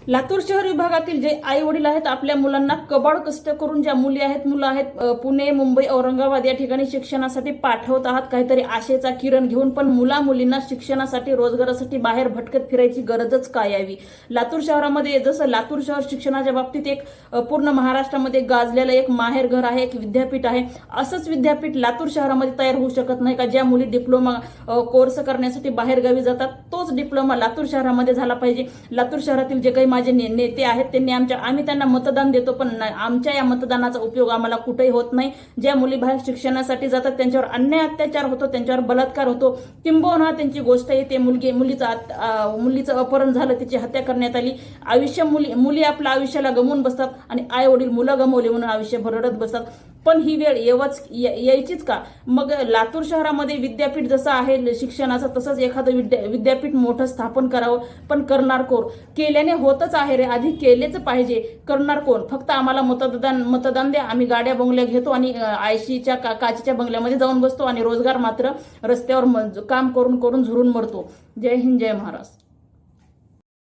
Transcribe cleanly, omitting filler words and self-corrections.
लातूर शहर विभागातील जे आई वडील आहेत आपल्या मुलांना कबाड कष्ट करून ज्या मुलं आहेत पुणे, मुंबई, औरंगाबाद या ठिकाणी शिक्षणासाठी पाठवत आहात काहीतरी आशेचा किरण घेऊन, पण मुला मुलींना शिक्षणासाठी रोजगारासाठी बाहेर भटकत फिरायची गरजच काय यावी। लातूर शहरामध्ये जसं लातूर शहर शिक्षणाच्या बाबतीत एक पूर्ण महाराष्ट्रामध्ये गाजलेलं एक माहेर घर आहे, एक विद्यापीठ आहे, असंच विद्यापीठ लातूर शहरामध्ये तयार होऊ शकत नाही का? ज्या मुली डिप्लोमा कोर्स करण्यासाठी बाहेर गावी जातात तोच डिप्लोमा लातूर शहरामध्ये झाला पाहिजे। लातूर शहरातील जे काही माझे नेते आहेत त्यांनी आम्ही त्यांना मतदान देतो, पण आमच्या या मतदानाचा उपयोग आम्हाला कुठेही होत नाही। ज्या मुली बाहेर शिक्षणासाठी जातात त्यांच्यावर अन्याय अत्याचार होतो, त्यांच्यावर बलात्कार होतो, किंबहुना त्यांची गोष्ट येते मुलीचं अपहरण झालं, तिची हत्या करण्यात आली, मुली आपल्या आयुष्याला गमवून बसतात आणि आई वडील मुलं गमवली म्हणून आयुष्यभर रडत बसतात। पण ही वेळ यायचीच का? मग लातूर शहरामध्ये विद्यापीठ जसं आहे शिक्षणाचं तसंच एखादं विद्यापीठ मोठं स्थापन करावं, पण करणार कोण? केल्याने होतच आहे रे, आधी केलेच पाहिजे, करणार कोण? फक्त आम्हाला मतदान द्या, आम्ही गाड्या बंगल्या घेतो आणि आयशीच्या काचीच्या बंगल्यामध्ये जाऊन बसतो आणि रोजगार मात्र रस्त्यावर काम करून झुरून मरतो। जय हिंद, जय महाराष्ट्र।